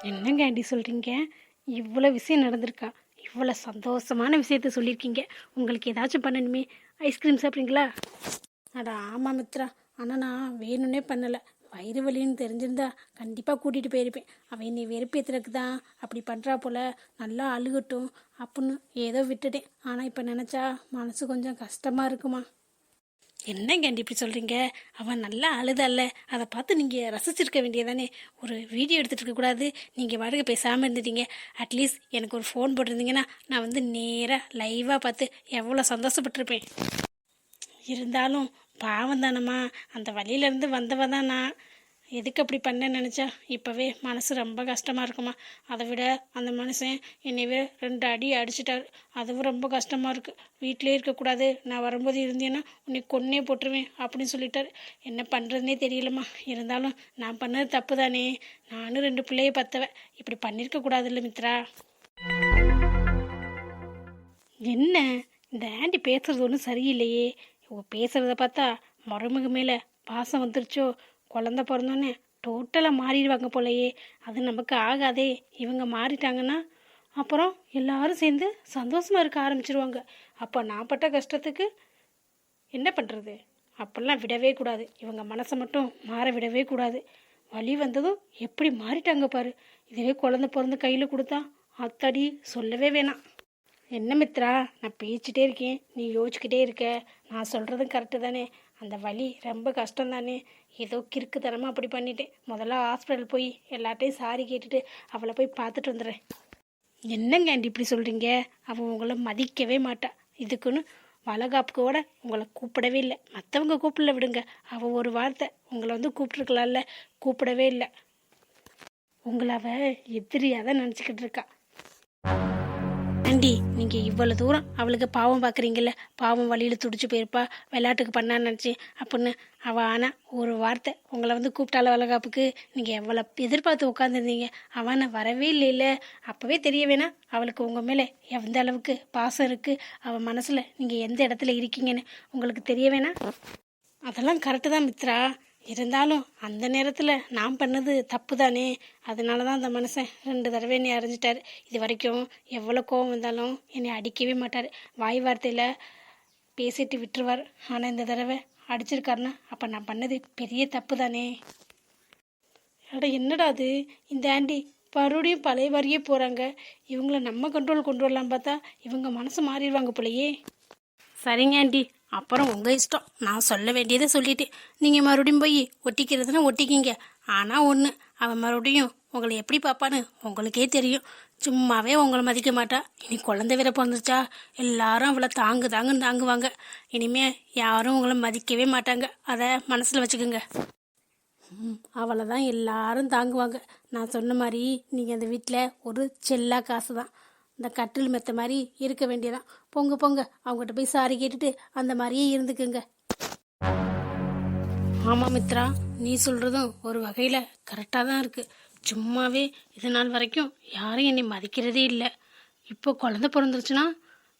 என்னங்க ஆண்டி சொல்கிறீங்க? இவ்வளோ விஷயம் நடந்திருக்கா? இவ்வளோ சந்தோஷமான விஷயத்த சொல்லியிருக்கீங்க. உங்களுக்கு ஏதாச்சும் பண்ணணுமே? ஐஸ்கிரீம் சாப்பிட்றீங்களா? அட ஆமாம் மித்ரா. ஆனால் நான் வேணும்னே பண்ணலை. வயிறு வலின்னு தெரிஞ்சிருந்தா கண்டிப்பாக கூட்டிகிட்டு போயிருப்பேன். அவன் என்னை வெறுப்பேற்றுறதுக்கு தான் அப்படி பண்ணுறா போல். நல்லா அழுகட்டும் அப்படின்னு ஏதோ விட்டுட்டேன். ஆனால் இப்போ நினச்சா மனசு கொஞ்சம் கஷ்டமாக இருக்குமா. என்னங்க ஆண்டி இப்படி சொல்கிறீங்க? அவன் நல்லா அழுதல்ல, அதை பார்த்து நீங்கள் ரசிச்சிருக்க வேண்டியதானே. ஒரு வீடியோ எடுத்துகிட்டு இருக்கக்கூடாது? நீங்கள் வாடகை பேசாமல் இருந்துட்டீங்க. அட்லீஸ்ட் எனக்கு ஒரு ஃபோன் போட்டிருந்தீங்கன்னா நான் வந்து நேராக லைவாக பார்த்து எவ்வளோ சந்தோஷப்பட்டிருப்பேன். இருந்தாலும் பாவம் தானம்மா, அந்த வழியிலேருந்து வந்தவ தான் நான். எதுக்கு அப்படி பண்ணேன்னு நினச்சா இப்போவே மனசு ரொம்ப கஷ்டமாக இருக்குமா. அதை விட அந்த மனுஷன் என்னைவே 2 அடி அடிச்சிட்டாரு. அதுவும் ரொம்ப கஷ்டமாக இருக்குது. வீட்டிலே இருக்கக்கூடாது, நான் வரும்போது இருந்தேன்னா உன்னை கொன்னே போட்டுருவேன் அப்படின்னு சொல்லிட்டாரு. என்ன பண்ணுறதுனே தெரியலம்மா. இருந்தாலும் நான் பண்ணது தப்பு தானே. நானும் 2 பிள்ளைய பற்றவ. இப்படி பண்ணியிருக்கக்கூடாதுல்ல மித்ரா. என்ன இந்த ஆண்டி பேசுறது ஒன்றும் சரியில்லையே. இவங்க பேசுகிறத பார்த்தா மருமக மேலே பாசம் வந்துருச்சோ. குழந்த பிறந்தோன்னே டோட்டலாக மாறிடுவாங்க போலையே. அது நமக்கு ஆகாதே. இவங்க மாறிட்டாங்கன்னா அப்புறம் எல்லாரும் சேர்ந்து சந்தோஷமாக இருக்க ஆரம்பிச்சிருவாங்க. அப்போ நான் பட்ட கஷ்டத்துக்கு என்ன பண்ணுறது? அப்படிலாம் விடவே கூடாது. இவங்க மனசை மட்டும் மாற விடவே கூடாது. வலி வந்ததும் எப்படி மாறிட்டாங்க பாரு. இதுவே குழந்த பிறந்து கையில் கொடுத்தா அத்தாடி சொல்லவே வேணாம். என்ன மித்ரா, நான் பேசிட்டே இருக்கேன், நீ யோசிச்சுக்கிட்டே இருக்க. நான் சொல்கிறதும் கரெக்டு தானே. அந்த வலி ரொம்ப கஷ்டம் தானே. ஏதோ கிறுக்குத்தனமாக அப்படி பண்ணிட்டேன். முதல்ல ஹாஸ்பிட்டல் போய் எல்லார்ட்டையும் சாரி கேட்டுட்டு அவளை போய் பார்த்துட்டு வந்துடுறேன். என்னங்க ஆண்டி இப்படி சொல்கிறீங்க? அவள் உங்களை மதிக்கவே மாட்டா. இதுக்குன்னு வளகாப்புக்கு கூட உங்களை கூப்பிடவே இல்லை. மற்றவங்க கூப்பிடல விடுங்க. அவள் ஒரு வார்த்தை உங்களை வந்து கூப்பிட்ருக்கலாம்ல, கூப்பிடவே இல்லை. உங்களை அவள் எதிரியாக தான் நினச்சிக்கிட்டு இருக்கா. ஆண்டி, நீங்கள் இவ்வளோ தூரம் அவளுக்கு பாவம் பார்க்குறீங்கல்ல. பாவம் வழியில் துடிச்சு போயிருப்பா, விளையாட்டுக்கு பண்ணான்னு நினச்சி அப்படின்னு. அவள் ஆனால் ஒரு வார்த்தை உங்களை வந்து கூப்பிட்டால வளகாப்புக்கு, நீங்கள் எவ்வளோ எதிர்பார்த்து உட்காந்துருந்தீங்க. அவனை வரவே இல்லைல்ல. அப்போவே தெரிய வேணாம் அவளுக்கு உங்கள் மேலே எந்த அளவுக்கு பாசம் இருக்குது. அவள் மனசில் நீங்கள் எந்த இடத்துல இருக்கீங்கன்னு உங்களுக்கு தெரிய வேணாம். அதெல்லாம் கரெக்டு தான் மித்ரா. இருந்தாலும் அந்த நேரத்தில் நான் பண்ணது தப்பு தானே. அதனால தான் அந்த மனுஷன் 2 தடவை என்னை அரைஞ்சிட்டார். இது வரைக்கும் எவ்வளோ கோவம் வந்தாலும் என்னை அடிக்கவே மாட்டார். வாய் வார்த்தையில் பேசிட்டு விட்டுருவார். ஆனால் இந்த தடவை அடிச்சிருக்காருன்னா அப்போ நான் பண்ணது பெரிய தப்பு தானே. அட என்னடா அது, இந்த ஆண்டி மறுபடியும் பழைய வரியே போகிறாங்க. இவங்கள நம்ம கண்ட்ரோல் கொண்டு வரலாம் பார்த்தா இவங்க மனசு மாறிடுவாங்க போலையே. சரிங்க ஆண்டி, அப்புறம் உங்கள் இஷ்டம். நான் சொல்ல வேண்டியதை சொல்லிட்டேன். நீங்கள் மறுபடியும் போய் ஒட்டிக்கிறதுனா ஒட்டிக்கிங்க. ஆனால் ஒன்று, அவன் மறுபடியும் உங்களை எப்படி பார்ப்பான்னு உங்களுக்கே தெரியும். சும்மாவே உங்களை மதிக்க மாட்டா. இனி குழந்தை வேற பிறந்துச்சா எல்லாரும் அவளை தாங்குன்னு தாங்குவாங்க. இனிமே யாரும் உங்களை மதிக்கவே மாட்டாங்க. அதை மனசில் வச்சுக்கோங்க. அவளை தான் எல்லாரும் தாங்குவாங்க. நான் சொன்ன மாதிரி நீங்கள் அந்த வீட்டில் ஒரு செல்லா காசு தான். இந்த கட்டில் மெத்த மாதிரி இருக்க வேண்டியதான். பொங்க அவங்ககிட்ட போய் சாரி கேட்டுட்டு அந்த மாதிரியே இருந்துக்குங்க. ஆமாம் மித்ரா, நீ சொல்கிறதும் ஒரு வகையில் கரெக்டாக தான் இருக்குது. சும்மாவே இது நாள் வரைக்கும் யாரும் என்னை மதிக்கிறதே இல்லை. இப்போ குழந்த பிறந்துருச்சுன்னா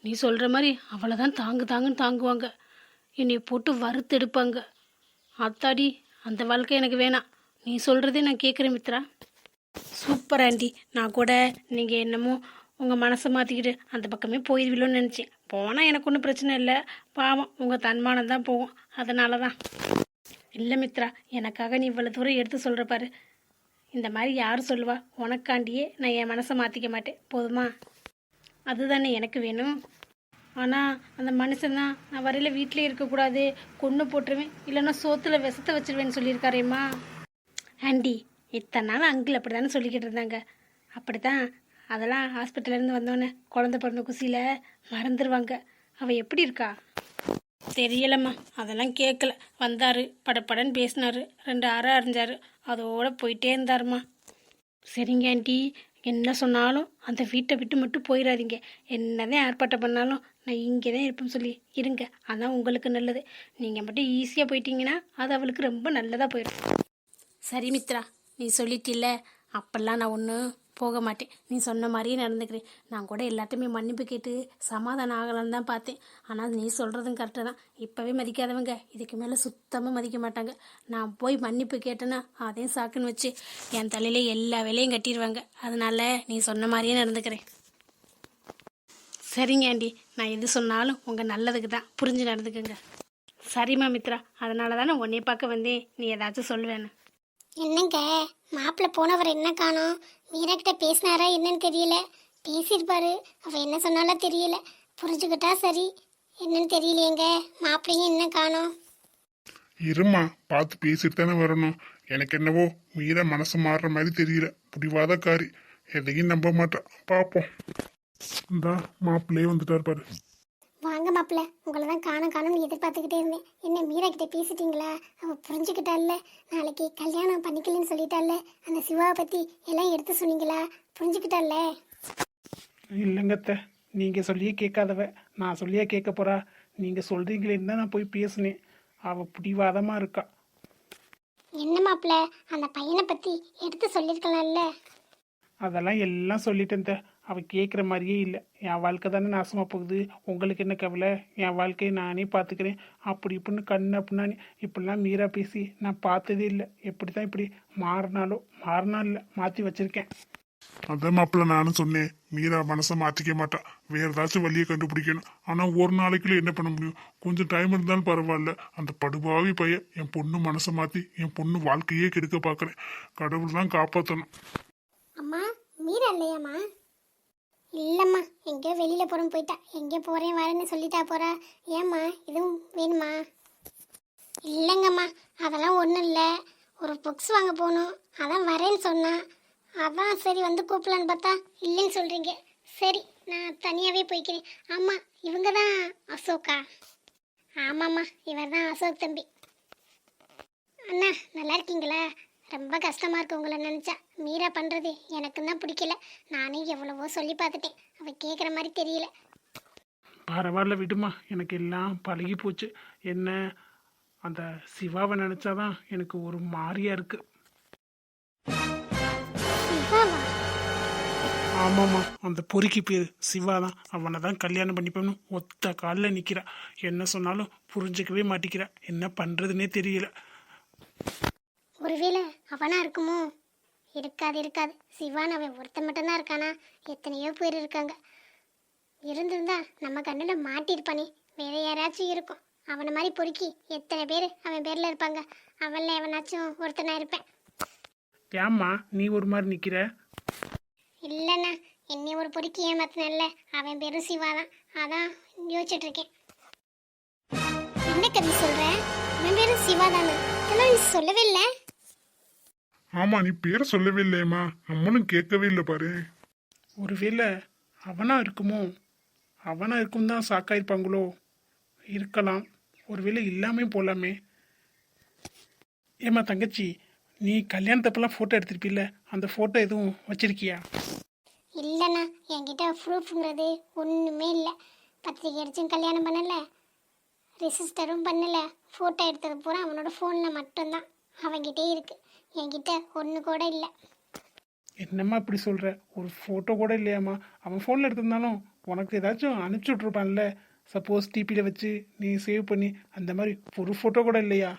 நீ சொல்கிற மாதிரி அவளை தான் தாங்குன்னு தாங்குவாங்க. என்னை போட்டு வறுத்தெடுப்பாங்க. அத்தாடி, அந்த வாழ்க்கை எனக்கு வேணாம். நீ சொல்கிறதே நான் கேட்குறேன் மித்ரா. Super aunty. நான் கூட நீங்கள் என்னமோ உங்கள் மனசை மாற்றிக்கிட்டு அந்த பக்கமே போயிடுவில்லோன்னு நினச்சேன். போனால் எனக்கு ஒன்றும் பிரச்சனை இல்லை. பாவம் உங்கள் தன்மானம் தான் போகும். அதனால தான். இல்லை மித்ரா, எனக்காக நீ இவ்வளோ தூரம் எடுத்து சொல்கிற பாரு. இந்த மாதிரி யார் சொல்லுவா? உனக்காண்டியே நான் என் மனசை மாற்றிக்க மாட்டேன். போதுமா? அதுதானே எனக்கு வேணும். ஆனால் அந்த மனுஷன் தான் நான் வரையில் வீட்டிலே இருக்கக்கூடாது, கொன்று போட்டுருவேன், இல்லைன்னா சோத்தில் விஷத்தை வச்சிருவேன்னு சொல்லியிருக்காரேம்மா. ஆண்டி, இத்தனை நாள் அங்கிள் அப்படி தானே சொல்லிக்கிட்டு இருந்தாங்க. அப்படி தான். அதெல்லாம் ஹாஸ்பிட்டலேருந்து வந்தோன்னே குழந்த பிறந்த குசியில் மறந்துடுவாங்க. அவள் எப்படி இருக்கா தெரியலம்மா. அதெல்லாம் கேட்கல. வந்தார், படப்படன்னு பேசினார், 2 அறை அறிஞ்சார், அதோடு போயிட்டே இருந்தாருமா. சரிங்க ஆண்டி, என்ன சொன்னாலும் அந்த வீட்டை விட்டு மட்டும் போயிடாதீங்க. என்னதான் ஆர்ப்பாட்டம் பண்ணாலும் நான் இங்கே தான் இருப்பேன்னு சொல்லி இருங்க. அதான் உங்களுக்கு நல்லது. நீங்கள் மட்டும் ஈஸியாக போயிட்டீங்கன்னா அது அவளுக்கு ரொம்ப நல்லதாக போயிடும். சரி மித்ரா, நீ சொல்லிட்டில்ல, அப்பெல்லாம் நான் ஒன்றும் போக மாட்டேன். நீ சொன்ன மாதிரியே நடந்துக்கிறேன். நான் கூட எல்லாத்தையுமே மன்னிப்பு கேட்டு சமாதானம் ஆகலான்னு தான் பார்த்தேன். ஆனால் நீ சொல்கிறதும் கரெக்டு தான். இப்போவே மதிக்காதவங்க இதுக்கு மேலே சுத்தமாக மதிக்க மாட்டாங்க. நான் போய் மன்னிப்பு கேட்டேன்னா அதையும் சாக்குன்னு வச்சு என் தலையிலே எல்லா வேலையும் கட்டிடுவாங்க. அதனால நீ சொன்ன மாதிரியே நடந்துக்கிறேன். சரிங்க ஆண்டி, நான் எது சொன்னாலும் உங்கள் நல்லதுக்கு தான், புரிஞ்சு நடந்துக்குங்க. சரிம்மா மித்ரா, அதனால தானே உன்னைய பார்க்க வந்தேன். நீ ஏதாச்சும் சொல்லுவேன்னு. என்னங்க மாப்பிள்ளை போனவர் என்ன காணோம்? மீரா கிட்ட பேசினாரா என்னன்னு தெரியல. பேசியிருப்பாரு, அவ என்ன சொன்னாலும் தெரியல. புரிஞ்சுக்கிட்டா சரி. என்னன்னு தெரியலையேங்க, மாப்பிள்ளையும் என்ன காணோம்? இருமா, பார்த்து பேசிட்டு தானே வரணும். எனக்கு என்னவோ மீரா மனசு மாறுற மாதிரி தெரியல. புடிவாதக்காரி, எதையும் நம்ப மாட்டான். பார்ப்போம். இந்தா மாப்பிள்ளையே வந்துட்டார் பாரு. வாங்க மாப்பிள்ளை, உங்களை தான் காணும்னு எதிர்பார்த்துக்கிட்டே இருந்தேன். என்ன மீரா கிட்ட பேசிட்டீங்களா? அவ புரிஞ்சுக்கிட்டால, நாளைக்கு கல்யாணம் பண்ணிக்கலன்னு சொல்லிட்டால, அந்த சிவாவை பத்தி எல்லாம் எடுத்து சொன்னீங்களா? புரிஞ்சுக்கிட்டால? இல்லைங்கத்த, நீங்கள் சொல்லியே கேட்காதவ நான் சொல்லியே கேட்க போறா? நீங்கள் சொல்கிறீங்களேன்னு தான் நான் போய் பேசினேன். அவள் பிடிவாதமாக இருக்கா. என்ன மாப்பிள்ளை, அந்த பையனை பத்தி எடுத்து சொல்லியிருக்கலாம்ல? அதெல்லாம் எல்லாம் சொல்லிட்டேன். அவள் கேட்குற மாதிரியே இல்லை. என் வாழ்க்கை தானே நாசமாக போகுது, உங்களுக்கு என்ன கவலை, என் வாழ்க்கையை நானே பார்த்துக்கிறேன் அப்படி இப்படின்னு கண்ணு அப்படின்னா இப்படிலாம் மீரா பேசி நான் பார்த்ததே இல்லை. எப்படி தான் இப்படி மாறினா இல்லை, மாற்றி வச்சுருக்கேன். அதான் மாப்பிள்ள நானும் சொன்னேன், மீரா மனசை மாற்றிக்க மாட்டான். வேற ஏதாச்சும் வழியை கண்டுபிடிக்கணும். ஆனால் ஒரு நாளைக்குள்ள என்ன பண்ண முடியும்? கொஞ்சம் டைம் இருந்தாலும் பரவாயில்ல. அந்த படுபாவி பையன் என் பொண்ணு மனசை மாற்றி என் பொண்ணு வாழ்க்கையே கெடுக்க பார்க்குறேன். கடவுள் தான் காப்பாற்றணும். அம்மா, மீரா இல்லையாம்மா? இல்லைம்மா, எங்கேயோ வெளியில் போகிறோம் போயிட்டா. எங்கே போகிறேன் வரேன்னு சொல்லிட்டா போகிறா. ஏம்மா, இதுவும் வேணுமா? இல்லைங்கம்மா, அதெல்லாம் ஒன்றும் இல்லை. ஒரு புக்ஸ் வாங்க போகணும், அதான் வரேன்னு சொன்னான். அதான் சரி வந்து கூப்பிடலான்னு பார்த்தா இல்லைன்னு சொல்கிறீங்க. சரி, நான் தனியாகவே போய்க்கிறேன். ஆமாம், இவங்க தான் அசோக்கா? ஆமாம்மா, இவர் தான் அசோக் தம்பி. அண்ணா, நல்லா இருக்கீங்களா? ரொம்ப கஷ்டமாக இருக்கு உங்களை நினச்சா. மீரா பண்ணுறது எனக்கு தான் பிடிக்கல. நானே எவ்வளவோ சொல்லி பார்த்துட்டேன், அவள் கேட்குற மாதிரி தெரியல. பரவாயில்ல விடுமா, எனக்கு எல்லாம் பழகி போச்சு. என்ன அந்த சிவாவை நினச்சாதான் எனக்கு ஒரு மாதிரியா இருக்கு. சிவாவா? ஆமாம்மா, அந்த பொறுக்கி பேர் சிவா தான். அவனை தான் கல்யாணம் பண்ணிப்பேன்னு ஒத்த காலில் நிற்கிறா. என்ன சொன்னாலும் புரிஞ்சுக்கவே மாட்டேங்கிறா. என்ன பண்ணுறதுனே தெரியல. ஒருவேளை அவனா இருக்குமோ? இருக்காது. சிவான் அவன் ஒருத்தன் மட்டும்தான் இருக்கானா? எத்தனையோ பேர் இருக்காங்க. இருந்திருந்தா நம்ம கண்ணில் மாட்டிருப்பானே. வேற யாராச்சும் இருக்கும். அவனை மாதிரி பொறுக்கி எத்தனை பேர் அவன் பேரில் இருப்பாங்க. அவன்ல எவனாச்சும் ஒருத்தனா இருப்பேன். ஏம்மா நீ ஒரு மாதிரி நிற்கிற? இல்லைண்ணா, என்னை ஒரு பொறுக்கி ஏமாத்தினல்ல, அவன் பேரும் சிவா தான். அதான் யோசிச்சுட்டு இருக்கேன். என்ன கவி சொல்ற? அவன் பேரும் சிவா தானே? இதெல்லாம் நீ சொல்லவே இல்லை. ஆமா, நீ பேரை சொல்லவே இல்லையம்மா. நம்மளும் கேட்கவே இல்லை பாரு. ஒருவேளை அவனா இருக்குமோ? அவனா இருக்கும் தான் சாக்காயிருப்பாங்களோ? இருக்கலாம். ஒருவேளை இல்லாமல் போகலாமே. ஏம்மா தங்கச்சி, நீ கல்யாணத்தப்பெல்லாம் ஃபோட்டோ எடுத்திருப்பில்ல, அந்த ஃபோட்டோ எதுவும் வச்சிருக்கியா? இல்லைண்ணா, என்கிட்ட ப்ரூஃப்ங்கிறது ஒன்றுமே இல்லை. பத்திரிக்கை அடிச்சும் கல்யாணம் பண்ணலை, ரிஜிஸ்டரும் பண்ணலை. ஃபோட்டோ எடுத்தது பூரா அவனோட ஃபோனில் மட்டும்தான். அவன்கிட்டே இருக்குது, என்கிட்ட ஒன்று கூட இல்லை. என்னம்மா இப்படி சொல்கிற? ஒரு ஃபோட்டோ கூட இல்லையாம்மா? அவன் ஃபோனில் எடுத்திருந்தாலும் உனக்கு ஏதாச்சும் அனுப்பிச்சி விட்ருப்பான்ல. சப்போஸ் டிபியில் வச்சு நீ சேவ் பண்ணி அந்த மாதிரி ஒரு ஃபோட்டோ கூட இல்லையா?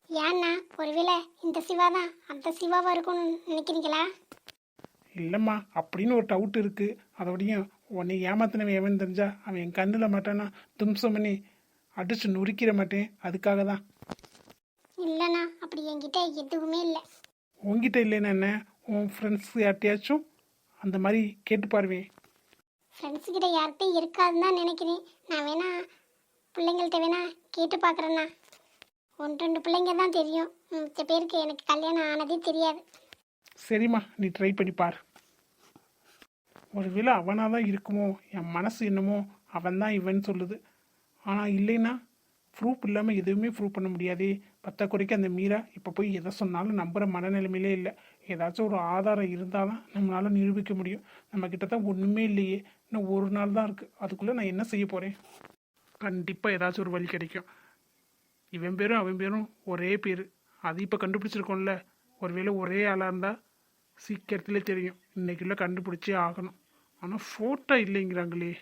ஏன்னா, ஒருவேளை இந்த சிவா தான் அந்த சிவாவாக இருக்கும்னு நினைக்கிறீங்களா? இல்லைம்மா, அப்படின்னு ஒரு டவுட் இருக்குது. அதோடையும் உன்னை ஏமாத்தினவன் எவன் தெரிஞ்சா அவன் என் கண்ணில் மாட்டானா தும்சம் பண்ணி அடிச்சு நுறுக்கிற மாட்டேன். அதுக்காக தான். இல்லைண்ணா, அப்படி என்கிட்ட எதுவுமே இல்லை. உங்ககிட்ட இல்லைன்னா என்ன? உன் ஃப்ரெண்ட்ஸ் யார்ட்டையாச்சும் அந்த மாதிரி கேட்டு பாருவேன். ஃப்ரெண்ட்ஸுக்கிட்ட யார்கிட்டையும் இருக்காதுன்னு தான் நினைக்கிறேன். நான் வேணா பிள்ளைங்கள்ட்ட வேணா கேட்டு பார்க்குறேண்ணா. 1-2 பிள்ளைங்க தான் தெரியும். மிச்ச பேருக்கு எனக்கு கல்யாணம் ஆனதே தெரியாது. சரிம்மா, நீ ட்ரை பண்ணி பார். ஒருவேளை அவனாக தான் இருக்குமோ? என் மனசு என்னமோ அவன் தான் இவன் சொல்லுது. ஆனால் இல்லைன்னா ப்ரூஃப் இல்லாமல் எதுவுமே ப்ரூவ் பண்ண முடியாதே. பத்தாக்குறைக்கு அந்த மீரா இப்போ போய் எதை சொன்னாலும் நம்புகிற மனநிலைமையிலே இல்லை. ஏதாச்சும் ஒரு ஆதாரம் இருந்தால் தான் நம்மளால் நிரூபிக்க முடியும். நம்மக்கிட்ட தான் ஒன்றுமே இல்லையே. இன்னும் ஒரு நாள் தான் இருக்குது. அதுக்குள்ளே நான் என்ன செய்ய போகிறேன்? கண்டிப்பாக ஏதாச்சும் ஒரு வழி கிடைக்கும். இவன் பேரும் அவன் பேரும் ஒரே பேர். அது இப்போ கண்டுபிடிச்சிருக்கோம்ல. ஒருவேளை ஒரே ஆளாக இருந்தால் சீக்கிரத்துல தெரியும். இன்னைக்குள்ள கண்டுபிடிச்சே ஆகணும். ஆனால் ஃபோட்டோ இல்லைங்கிறாங்களே.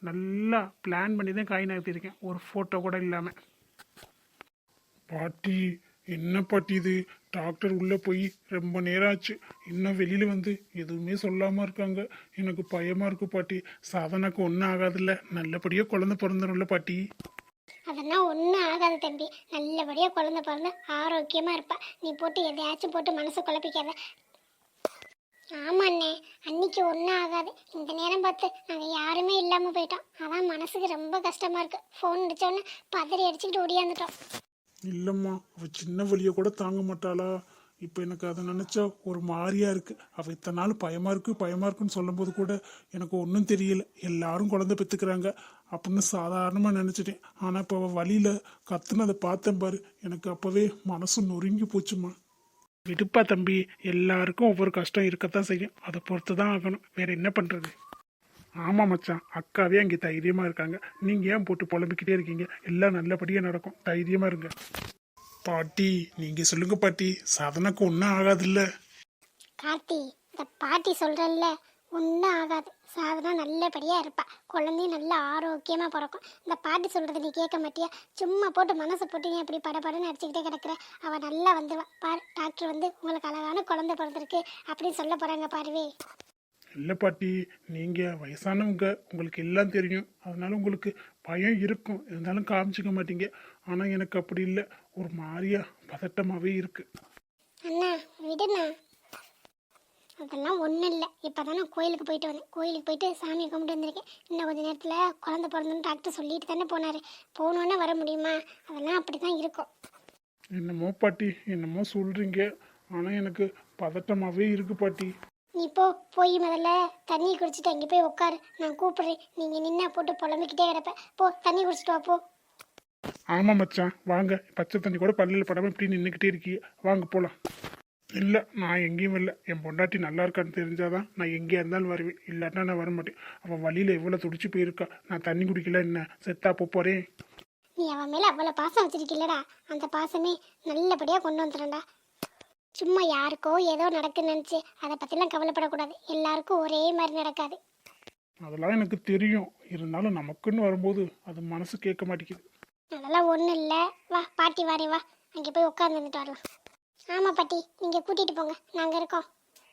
நல்லா பிளான் பண்ணி தான் காய் நகர்த்திருக்கேன், ஒரு ஃபோட்டோ கூட இல்லாமல். பாட்டி என்ன பாட்டி இது? டாக்டர் உள்ள போய் ரொம்ப நேரம் ஆச்சு, இன்னும் வெளியில வந்து எதுவுமே சொல்லாம இருக்காங்க. எனக்கு பயமா இருக்கு பாட்டி. சாதனாக்கு ஒன்றும் ஆகாதுல்ல, நல்லபடியா குழந்தை பிறந்துடும்ல பாட்டி? அதெல்லாம் ஒன்றும் ஆகாது தம்பி. நல்லபடியாக குழந்தை பிறந்து ஆரோக்கியமாக இருப்பா. நீ போட்டு எதையாச்சும் போட்டு மனசை குழப்பிக்காத. ஆமாண்ணே, அன்னைக்கு ஒன்றும் ஆகாது. இந்த நேரம் பார்த்து நாங்கள் யாருமே இல்லாமல் போயிட்டோம். அதான் மனசுக்கு ரொம்ப கஷ்டமாக இருக்குது. ஃபோன் அடித்தோன்னே பதறி அடிச்சுக்கிட்டு ஓடியாந்துட்டோம். இல்லம்மா, அவ சின்ன வலிய கூட தாங்க மாட்டாளா? இப்போ எனக்கு அதை நினைச்சா ஒரு மாதிரியா இருக்கு. அவ இத்தனை நாள் பயமா இருக்கு பயமா இருக்குன்னு சொல்லும்போது கூட எனக்கு ஒன்றும் தெரியல. எல்லாரும் குழந்தை பெற்றுக்கிறாங்க அப்படின்னு சாதாரணமா நினைச்சிட்டேன். ஆனா இப்போ அவ வழியில கத்துனதை பார்த்தேன் பாரு, எனக்கு அப்பவே மனசு நொறுங்கி போச்சுமா. விடுப்பா தம்பி, எல்லாருக்கும் ஒவ்வொரு கஷ்டம் இருக்கத்தான் செய்யும். அதை பொறுத்து தான் ஆகணும், வேற என்ன பண்றது. ஆமாம் மச்சான், அக்காவே அங்கே தைரியமா இருக்காங்க. நீங்க ஏன் போட்டு புலம்பிக்கிட்டே இருக்கீங்க? எல்லாம் நல்லபடியா நடக்கும், தைரியமா இருங்க. பாட்டி நீங்க சொல்லுங்க பாட்டி, சாதனாக்கு ஒன்றும் ஆகாதுல்ல? கார்த்தி, இந்த பாட்டி சொல்கிறல்ல, ஒன்றும் ஆகாது. சாதனா நல்லபடியாக இருப்பா. குழந்தையும் நல்லா ஆரோக்கியமாக பிறக்கும். இந்த பாட்டி சொல்கிறத நீ கேட்க மாட்டியா? சும்மா போட்டு மனசை போட்டு நீ அப்படி படபடன்னு அடிச்சுக்கிட்டே கிடக்குற. அவள் நல்லா வந்துடுவா பாரு. டாக்டர் வந்து உங்களுக்கு அழகான குழந்தை பிறந்திருக்கு அப்படின்னு சொல்ல போகிறாங்க பாருவே. இல்லை பாட்டி, நீங்க வயசானவங்க, உங்களுக்கு எல்லாம் தெரியும். அதனால உங்களுக்கு பயம் இருக்கும், இருந்தாலும் காமிச்சிக்க மாட்டீங்க. ஆனா எனக்கு அப்படி இல்லை, ஒரு மாதிரியா பதட்டமாவே இருக்கு. அண்ணா விடுண்ணா, அதெல்லாம் ஒன்றும் இல்லை. இப்போ தான் நான் கோயிலுக்கு போயிட்டு வந்தேன். கோயிலுக்கு போயிட்டு சாமியை கும்பிட்டு வந்திருக்கேன். இன்னும் கொஞ்சம் நேரத்தில் குழந்தை பிறந்தோன்னு டாக்டர் சொல்லிட்டு தானே போனார். போகணுன்னு வர முடியுமா? அதெல்லாம் அப்படி தான் இருக்கும். என்னமோ பாட்டி, என்னமோ சொல்றீங்க, ஆனா எனக்கு பதட்டமாவே இருக்கு பாட்டி. நீ போய் முதல்ல தண்ணி குடிச்சிட்டு அங்கே போய் உட்காரு. நான் கூப்பிடுறேன். நீங்கள் நின்னா போட்டு புலம்பிக்கிட்டே கிடப்பேன். போ தண்ணி குடிச்சிட்டு வா போ. ஆமா மச்சான், வாங்க. பச்சை தண்ணி கூட பல்லில் படாம இப்படி நின்றுக்கிட்டே இருக்கீங்க, வாங்க போலாம். இல்லை, நான் எங்கேயும் இல்லை. என் பொண்டாட்டி நல்லா இருக்கான்னு தெரிஞ்சாதான் நான் எங்கேயா இருந்தாலும் வருவேன், இல்லாட்டா நான் வர மாட்டேன். அவள் வழியில் எவ்வளோ துடிச்சு போயிருக்கா. நான் தண்ணி குடிக்கல என்ன செத்தா போறேன். நீ அவன் மேலே அவ்வளோ பாசம் வச்சிருக்கீல்லடா, அந்த பாசமே நல்லபடியாக கொண்டு வந்துடும்டா. சும்மா யாருக்கோ ஏதோ நடக்குன்னு நினச்சி அதை பற்றிலாம் கவலைப்படக்கூடாது. எல்லாருக்கும் ஒரே மாதிரி நடக்காது. அதெல்லாம் எனக்கு தெரியும், இருந்தாலும் நமக்குன்னு வரும்போது அது மனசு கேட்க மாட்டேங்குது. அதெல்லாம் ஒன்றும் இல்லை. வா பாட்டி வாரே, வா அங்கே போய் உட்காந்துட்டு வரலாம். ஆமாம் பாட்டி, நீங்கள் கூட்டிகிட்டு போங்க, நாங்கள் இருக்கோம்.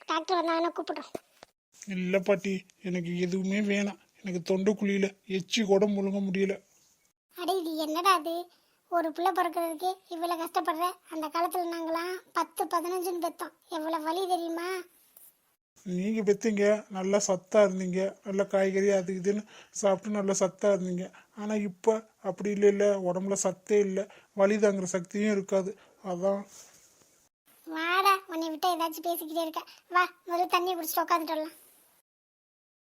டாக்டர் வந்தாங்கன்னா கூப்பிட்றோம். இல்லை பாட்டி, எனக்கு எதுவுமே வேணாம். எனக்கு தொண்டை குழியில எச்சி கூட முழுங்க முடியல. அடே இது என்னடா அது? ஒரு பிள்ளை பிறக்கிறதுக்கு இவ்வளோ கஷ்டப்படுற. அந்த காலத்தில் நாங்களாம் 10, 15ன்னு பெற்றோம். எவ்வளோ வலி தெரியுமா? நீங்க பெத்தீங்க, நல்லா சத்தா இருந்தீங்க, நல்ல காய்கறி அது இதுன்னு சாப்பிட்டு நல்லா சத்தா இருந்தீங்க. ஆனா இப்ப அப்படி இல்லை, உடம்புல சத்தே இல்லை, வலி தாங்குற சக்தியும் இருக்காது. அதான். வாடா, உன்னை விட்டு ஏதாச்சும் பேசிக்கிட்டே இருக்க. வா முதல்ல தண்ணி குடிச்சிட்டு உட்காந்துட்டு வரலாம்.